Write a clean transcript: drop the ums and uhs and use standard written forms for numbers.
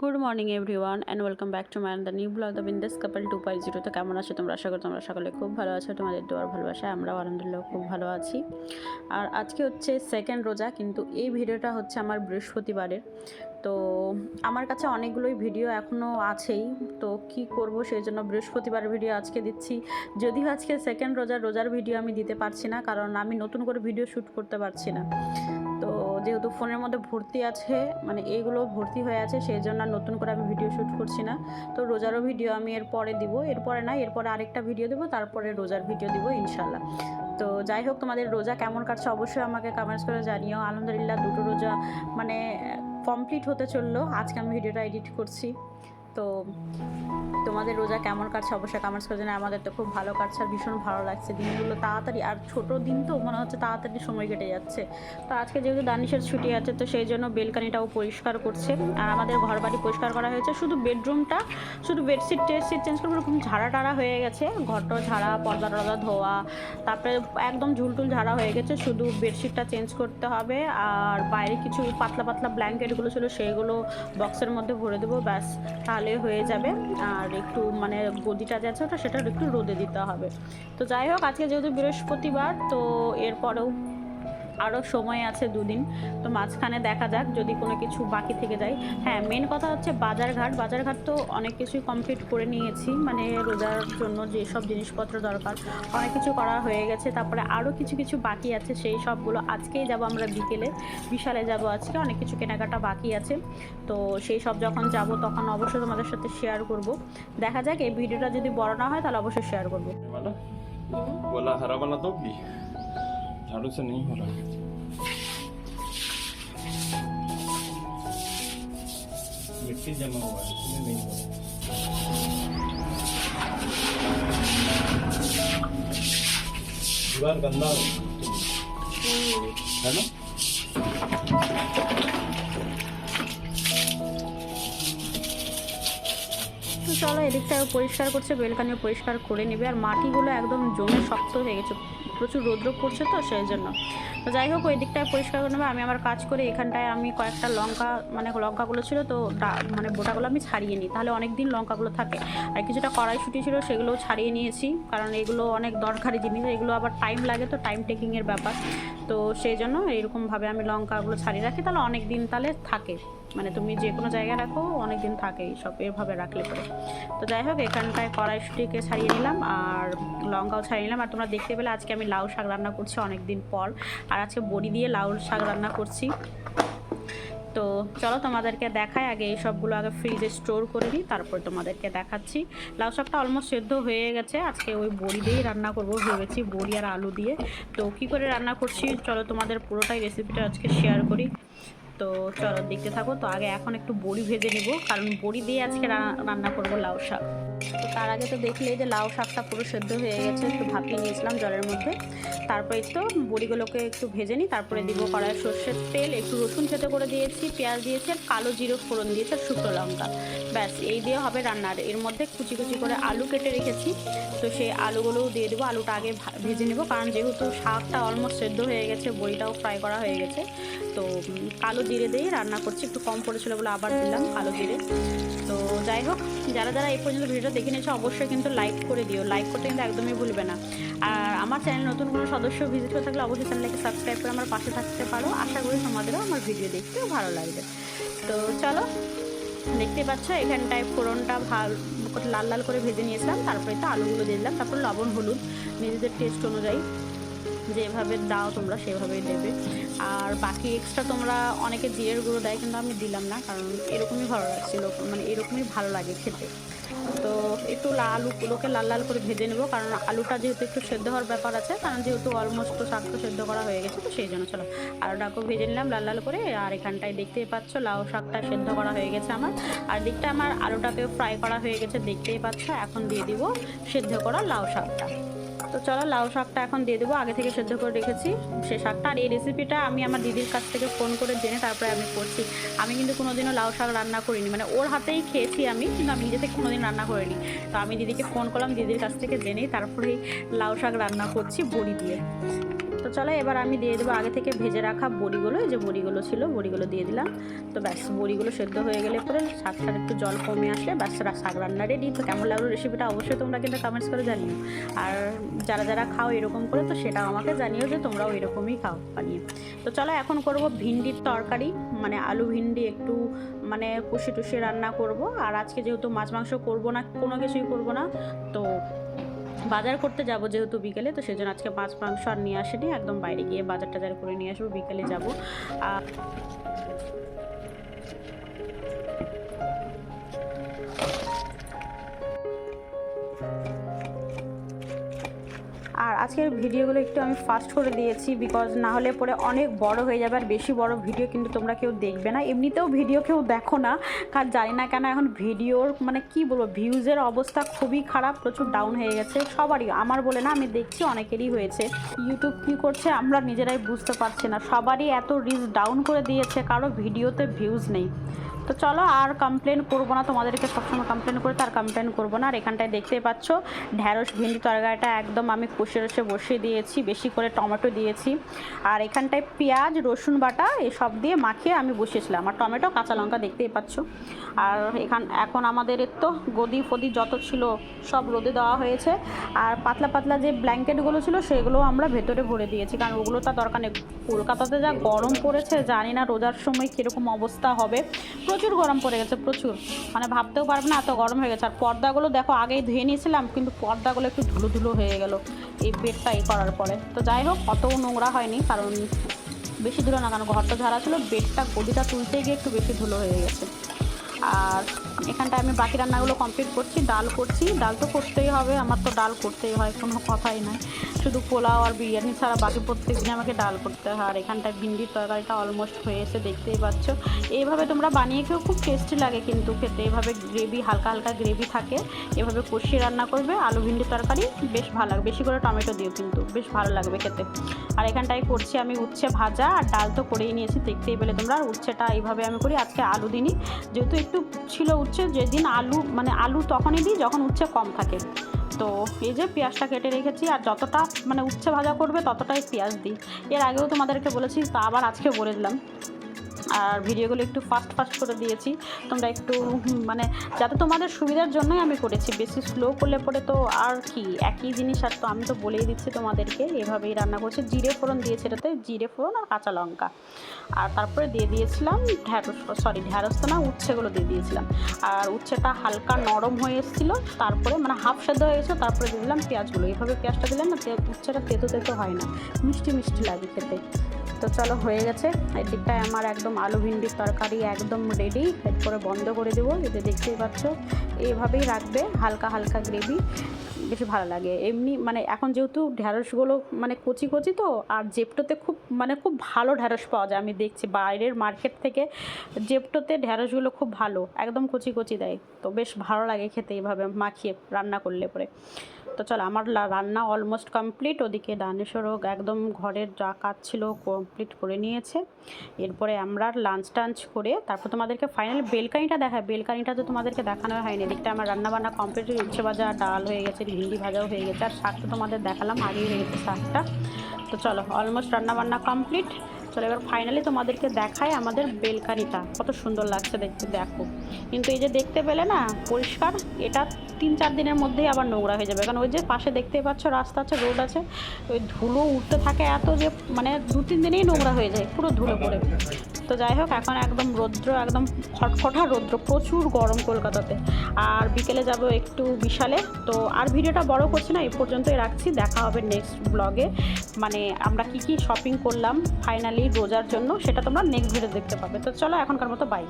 Good morning everyone and welcome back to my the new blog the বিন্দাস কাপল 2.0। তো কেমন আছো তোমরা? আশা করি তোমরা সকলে খুব ভালো আছো। তোমাদের দোয়ার ভালোবাসায় আমরাও আলহামদুলিল্লাহ খুব ভালো আছি। আর আজকে হচ্ছে সেকেন্ড রোজা, কিন্তু এই ভিডিওটা হচ্ছে আমার বৃহস্পতিবারের। তো আমার কাছে অনেকগুলোই ভিডিও এখনও আছেই, তো কি করব, সেই জন্য বৃহস্পতিবার ভিডিও আজকে দিচ্ছি। যদিও আজকে সেকেন্ড রোজার ভিডিও আমি দিতে পারছি না, কারণ আমি নতুন করে ভিডিও শ্যুট করতে পারছি না। তো যেহেতু ফোনের মধ্যে ভর্তি আছে, মানে এইগুলো ভর্তি হয়ে আছে, সেই জন্য নতুন করে আমি ভিডিও শ্যুট করছি না। তো রোজারও ভিডিও আমি এরপরে দিব, এরপরে আরেকটা ভিডিও দেবো, তারপরে রোজার ভিডিও দিব ইনশাল্লাহ। তো যাই হোক, তোমাদের রোজা কেমন কাটছে অবশ্যই আমাকে কমেন্টস করে জানিও। আলহামদুলিল্লাহ দুটো রোজা মানে কমপ্লিট হতে চললো, আজকে আমি ভিডিওটা এডিট করছি। তো তোমাদের রোজা কেমন কাটছে অবশ্যই কমেন্টস করে জানাও। আমাদের তো খুব ভালো কাটছে আর ভীষণ ভালো লাগছে, দিনগুলো তাড়াতাড়ি, আর ছোটো দিন তো মনে হচ্ছে তাড়াতাড়ি সময় কেটে যাচ্ছে। তো আজকে যেহেতু দানিশের ছুটি আছে, তো সেই জন্য বেলকানিটাও পরিষ্কার করছে। আর আমাদের ঘর বাড়ি পরিষ্কার করা হয়েছে, শুধু বেডরুমটা, শুধু বেডশিট চেঞ্জ করবো, এরকম ঝাড়া টাড়া হয়ে গেছে, ঘরটা ঝাড়া, পর্দা টর্দা ধোয়া, তারপরে একদম ঝুলটুল ঝাড়া হয়ে গেছে, শুধু বেডশিটটা চেঞ্জ করতে হবে। আর বাইরে কিছু পাতলা পাতলা ব্ল্যাঙ্কেটগুলো ছিল, সেইগুলো বক্সের মধ্যে ভরে দেবো, ব্যাস তাহলে হয়ে যাবে। আর একটু মানে গদিটা যে আছে ওটা, সেটা একটু রোদে দিতে হবে। তো যাই হোক, আজকে যেহেতু বৃহস্পতিবার, তো এরপরেও আরও সময় আছে দুদিন, তো মাঝখানে দেখা যাক যদি কোনো কিছু বাকি থেকে যায়। হ্যাঁ, মেন কথা হচ্ছে বাজারঘাট তো অনেক কিছুই কমপ্লিট করে নিয়েছি, মানে রোজার জন্য যেসব জিনিসপত্র দরকার অনেক কিছু করা হয়ে গেছে। তারপরে আরও কিছু বাকি আছে, সেই সবগুলো আজকেই যাব আমরা বিশালে যাব আজকে, অনেক কিছু কেনাকাটা বাকি আছে। তো সেই সব যখন যাব তখন অবশ্যই তোমাদের সাথে শেয়ার করব। দেখা যাক, এই ভিডিওটা যদি বড় না হয় তাহলে অবশ্যই শেয়ার করবো। बोला हरा वाला तो भी झाड़ू से नहीं हो रहा। मिट्टी जमा हुआ है इसलिए नहीं हो रहा। दीवार गंदा है ना। তো চলো, এদিকটাও পরিষ্কার করছে, বেলকানিও পরিষ্কার করে নেবে। আর মাটিগুলো একদম জমে শক্ত হয়ে গেছে, প্রচুর রৌদ্র পড়ছে তো সেই জন্য। তো যাই হোক, ওই দিকটায় পরিষ্কার করে নেবে। আমি আমার কাজ করে এখানটায় আমি কয়েকটা লঙ্কাগুলো ছিল, তো মানে বোটাগুলো আমি ছাড়িয়ে নিই, তাহলে অনেক দিন লঙ্কাগুলো থাকে। আর কিছুটা কড়াইশুঁটি ছিল, সেগুলোও ছাড়িয়ে নিয়েছি, কারণ এগুলো অনেক দরকারি জিনিস, এগুলো আবার টাইম লাগে, তো টাইম টেকিংয়ের ব্যাপার। তো সেই জন্য এইরকমভাবে আমি লঙ্কাগুলো ছাড়িয়ে রাখি, তাহলে অনেক দিন তাহলে থাকে, মানে তুমি যে কোনো জায়গায় রাখো অনেক দিন থাকে এইসব এভাবে রাখলে পরে। তো যাই হোক, এখানটায় কড়াইশুঁটিকে ছাড়িয়ে নিলাম আর লঙ্কাও ছাড়িয়ে নিলাম। আর তোমরা দেখতে পেলে আজকে আমি লাউ শাক রান্না করছি অনেক দিন পর, আর আজকে বড়ি দিয়ে লাউ শাক রান্না করছি। তো চলো তোমাদেরকে দেখাই, আগে এই সবগুলো আগে ফ্রিজে স্টোর করে নিই, তারপর তোমাদেরকে দেখাচ্ছি। লাউ শাকটা অলমোস্ট সেদ্ধ হয়ে গেছে, আজকে ওই বড়ি দিয়েই রান্না করবো ভেবেছি, বড়ি আর আলু দিয়ে। তো কী করে রান্না করছি চলো তোমাদের পুরোটাই রেসিপিটা আজকে শেয়ার করি। তো চলো দেখতে থাকো। তো আগে এখন একটু বড়ি ভেজে নেব, কারণ বড়ি দিয়ে আজকে রান্না করবো লাউ শাক। তো তার আগে তো দেখলেই যে লাউ শাকটা পুরো সেদ্ধ হয়ে গেছে, একটু ভাপিয়ে নিয়েছিলাম জলের মধ্যে। তারপরে তো বড়িগুলোকে একটু ভেজে নিই, তারপরে দিব কড়াই সর্ষের তেল, একটু রসুন থেতো করে দিয়েছি, পেঁয়াজ দিয়েছি, আর কালো জিরে ফোড়ন দিয়েছি, আর শুকনো লঙ্কা, ব্যাস এই দিয়ে হবে রান্নার। এর মধ্যে কুচি করে আলু কেটে রেখেছি, তো সেই আলুগুলোও দিয়ে দেবো। আলুটা আগে ভেজে নেব, কারণ যেহেতু শাকটা অলমোস্ট সেদ্ধ হয়ে গেছে, বড়িটাও ফ্রাই করা হয়ে গেছে। তো কালো জিরে দিয়ে রান্না করছি, একটু কম পড়েছিল বলে আবার দিলাম কালো জিরে। তো যাই হোক, যারা এই পর্যন্ত ভিডিওটা দেখে নিয়েছে অবশ্যই কিন্তু লাইক করে দিও, লাইক করতে কিন্তু একদমই ভুলবে না। আর আমার চ্যানেল নতুন কোনো সদস্য ভিজিট করে থাকলে অবশ্যই চ্যানেলকে সাবস্ক্রাইব করে আমার পাশে থাকতে পারো। আশা করি তোমাদেরও আমার ভিডিও দেখতেও ভালো লাগবে। তো চলো, দেখতে পাচ্ছ এখানটায় ফোড়নটা লাল লাল করে ভেজে নিয়েছিলাম, তারপরে তো আলুগুলো দিয়ে দিলাম, তারপর লবণ হলুদ নিজেদের টেস্ট অনুযায়ী যেভাবে দাও তোমরা সেভাবেই দেবে। আর বাকি এক্সট্রা তোমরা অনেকে জিরের গুঁড়ো দেয়, কিন্তু আমি দিলাম না, কারণ এরকমই ভালো লাগছিল, মানে এরকমই ভালো লাগে খেতে। তো একটু আলুগুলোকে লাল লাল করে ভেজে নেবো, কারণ আলুটা যেহেতু একটু সেদ্ধ হওয়ার ব্যাপার আছে, কারণ যেহেতু অলমোস্ট তো শাকটা সেদ্ধ করা হয়ে গেছে, তো সেই জন্য চলো আলুটাকেও ভেজে নিলাম লাল লাল করে। আর এখানটায় দেখতেই পাচ্ছ লাউ শাকটা সেদ্ধ করা হয়ে গেছে আমার, আর দিকটা আমার আলুটাকেও ফ্রাই করা হয়ে গেছে দেখতেই পাচ্ছ। এখন দিয়ে দিব সেদ্ধ করা লাউ শাকটা। তো চলো লাউ শাকটা এখন দিয়ে দেবো, আগে থেকে সেদ্ধ করে রেখেছি সে শাকটা। আর এই রেসিপিটা আমি আমার দিদির কাছ থেকে ফোন করে জেনে তারপরে আমি করছি। আমি কিন্তু কোনোদিনও লাউ শাক রান্না করিনি, মানে ওর হাতেই খেয়েছি আমি, কিন্তু আমি নিজে থেকে কোনোদিন রান্না করিনি। তো আমি দিদিকে ফোন করলাম, দিদির কাছ থেকে জেনেই তারপরেই লাউ শাক রান্না করছি বড়ি দিয়ে। তো চলো এবার আমি দিয়ে দেবো আগে থেকে ভেজে রাখা বড়িগুলো, এই যে বড়িগুলো ছিল বড়িগুলো দিয়ে দিলাম। তো ব্যাস বড়িগুলো সেদ্ধ হয়ে গেলে পরে শাকটার একটু জল কমে আসলে ব্যাস শাক রান্না রেডি। তো কেমন লাগলো রেসিপিটা অবশ্যই তোমরা কিন্তু কমেন্টস করে জানিও, আর যারা যারা খাও এরকম করে তো সেটাও আমাকে জানিও যে তোমরাও এরকমই খাও বানিয়ে। তো চলো এখন করব ভিন্ডির তরকারি, মানে আলু ভিন্ডি একটু মানে কষি টুষি রান্না করব। আর আজকে যেহেতু মাছ মাংস করবো না, কোনো কিছুই করবো না, তো বাজার করতে যাব যেহেতু বিকেলে, তো সেজন্য আজকে মাছ মাংস আর নিয়ে আসিনি, একদম বাইরে গিয়ে বাজার টাজার করে নিয়ে আসবো, বিকেলে যাব। আর আজকের ভিডিওগুলো একটু আমি ফাস্ট করে দিয়েছি, বিকজ না হলে পরে অনেক বড় হয়ে যাবে, আর বেশি বড় ভিডিও কিন্তু তোমরা কেউ দেখবে না, এমনিতেও ভিডিও কেউ দেখো না, কারণ জানি না কেন এখন ভিডিওর মানে কি বলবো ভিউজের অবস্থা খুবই খারাপ, প্রচুর ডাউন হয়ে গেছে সবারই, আমার বলে না আমি দেখছি অনেকেরই হয়েছে। ইউটিউব কী করছে আমরা নিজেরাই বুঝতে পারছি না, সবারই এত রিচ ডাউন করে দিয়েছে, কারো ভিডিওতে ভিউজ নেই। তো চলো আর কমপ্লেন করবো না, তোমাদেরকে সবসময় কমপ্লেন করে তার কমপ্লেন করবো না। আর এখানটায় দেখতেই পাচ্ছ ঢ্যাঁড়স ভিন্ডি তরকারিটা একদম আমি কষে রসে বসিয়ে দিয়েছি, বেশি করে টমেটো দিয়েছি, আর এখানটায় পেঁয়াজ রসুন বাটা এসব দিয়ে মাখিয়ে আমি বসিয়েছিলাম, আর টমেটো কাঁচা লঙ্কা দেখতেই পাচ্ছ। আর এখন আমাদের তো গদি ফদি যত ছিল সব রোদে দেওয়া হয়েছে, আর পাতলা পাতলা যে ব্ল্যাঙ্কেটগুলো ছিল সেগুলো আমরা ভেতরে ভরে দিয়েছি, কারণ ওগুলো তার দরকার নেই। কলকাতাতে যা গরম পড়েছে জানি না রোজার সময় কীরকম অবস্থা হবে, প্রচুর গরম পড়ে গেছে, প্রচুর, মানে ভাবতেও পারবে না এত গরম হয়ে গেছে। আর পর্দাগুলো দেখো আগেই ধুয়ে নিয়েছিলাম, কিন্তু পর্দাগুলো একটু ধুলো ধুলো হয়ে গেল এই বেডটা করার পরে। তো যাই হোক অতও নোংরা হয়নি, কারণ বেশি ধুলো না, কারণ ঘরটা ঝাড়া ছিল, বেডটা গদিটা তুলতে গিয়ে একটু বেশি ধুলো হয়ে গেছে। আর এখানটায় আমি বাকি রান্নাগুলো কমপ্লিট করছি, ডাল করছি, ডাল তো করতেই হবে, আমার তো ডাল করতেই হয়, কোনো কথাই নয়, শুধু পোলাও আর বিরিয়ানি ছাড়া বাকি প্রত্যেক দিন আমাকে ডাল করতে হয়। আর এখানটায় ভিন্ডির তরকারিটা অলমোস্ট হয়ে এসে দেখতেই পাচ্ছ, এইভাবে তোমরা বানিয়ে খেয়েও খুব টেস্টি লাগে কিন্তু খেতে, এভাবে গ্রেভি হালকা হালকা গ্রেভি থাকে, এভাবে কষিয়ে রান্না করবে আলু ভিন্ডির তরকারি, বেশ ভালো লাগবে, বেশি করে টমেটো দিও কিন্তু বেশ ভালো লাগবে খেতে। আর এখানটায় করছি আমি উচ্ছে ভাজা, আর ডাল তো করেই নিয়েছি দেখতেই পেলে তোমরা। আর উচ্ছেটা এইভাবে আমি করি, আজকে আলু দিনই, যেহেতু একটু ছিল উচ্ছে, যেদিন আলু মানে আলু তখনই দিই যখন উচ্ছে কম থাকে। তো এই যে পেঁয়াজটা কেটে রেখেছি, আর যতটা মানে উচ্ছে ভাজা করবে ততটাই পেঁয়াজ দিই, এর আগেও তোমাদেরকে বলেছি, তা আবার আজকে বলে দিলাম। আর ভিডিওগুলো একটু ফাস্ট করে দিয়েছি, তোমরা একটু মানে যাতে তোমাদের সুবিধার জন্যই আমি করেছি, বেশি স্লো করলে পরে তো আর কি একই জিনিস, আর তো আমি তো বলেই দিচ্ছি তোমাদেরকে, এভাবেই রান্না করছি। জিরে ফোড়ন দিয়েছি এটাতে, জিরে ফোড়ন আর কাঁচা লঙ্কা, আর তারপরে দিয়ে দিয়েছিলাম ঢ্যাঁড়স তো না, উচ্ছেগুলো দিয়ে দিয়েছিলাম। আর উচ্ছেটা হালকা নরম হয়ে এসেছিলো, তারপরে মানে হাফ সেদ্ধ হয়ে গেছিলো, তারপরে দিয়ে দিলাম পেঁয়াজগুলো, এইভাবে পেঁয়াজটা দিলাম না, উচ্ছেটা তেতো হয় না, মিষ্টি মিষ্টি লাগে খেতে। তো চলো হয়ে গেছে, এই দিকটায় আমার একদম আলু ভিন্ডির তরকারি একদম রেডি, এরপরে বন্ধ করে দেবো, এতে দেখতেই পাচ্ছ এইভাবেই রাখবে, হালকা হালকা গ্রেভি, বেশি ভালো লাগে এমনি। মানে এখন যেহেতু ঢ্যাঁড়সগুলো মানে কচি কচি তো, আর জেপটোতে খুব ভালো ঢ্যাঁড়স পাওয়া যায়, আমি দেখছি বাইরের মার্কেট থেকে জেপটোতে ঢ্যাঁড়সগুলো খুব ভালো একদম কচি কচি দেয়, তো বেশ ভালো লাগে খেতে এইভাবে মাখিয়ে রান্না করলে পরে। তো চলো আমার রান্না অলমোস্ট কমপ্লিট, ওদিকে দানেশ্বরও একদম ঘরের যা কাজ ছিল কমপ্লিট করে নিয়েছে। এরপরে আমরা লাঞ্চ টাঞ্চ করে তারপর তোমাদেরকে ফাইনাল বেলকানিটা দেখায়, বেলকানিটা তো তোমাদেরকে দেখানো হয়নি। এদিকটা আমার রান্নাবান্না কমপ্লিট, উচ্ছে ভাজা ডাল হয়ে গেছে, ভিন্ডি ভাজাও হয়ে গেছে, আর শাক তো তোমাদের দেখালাম আগেই হয়ে গেছে শাকটা। তো চলো অলমোস্ট রান্নাবান্না কমপ্লিট, চলো এবার ফাইনালি তোমাদেরকে দেখায় আমাদের বেলকানিটা কত সুন্দর লাগছে দেখতে, দেখো। কিন্তু এই যে দেখতে পেলে না পরিষ্কার, এটা 3-4 দিনের মধ্যেই আবার নোংরা হয়ে যাবে, কারণ ওই যে পাশে দেখতেই পাচ্ছ রাস্তা আছে, রোড আছে, ওই ধুলো উঠতে থাকে এত যে মানে 2-3 দিনেই নোংরা হয়ে যায় পুরো ধুলো পড়ে। তো যাই হোক এখন একদম রৌদ্র, একদম খটখটা রৌদ্র, প্রচুর গরম কলকাতাতে। আর বিকেলে যাব একটু বিশালে। তো আর ভিডিওটা বড় করছি না, এই পর্যন্তই রাখছি, দেখা হবে নেক্সট ব্লগে, মানে আমরা কি শপিং করলাম ফাইনালি রোজার জন্য সেটা তোমরা নেক্সট ভিডিও দেখতে পাবে। তো চলো এখনকার মতো বাই।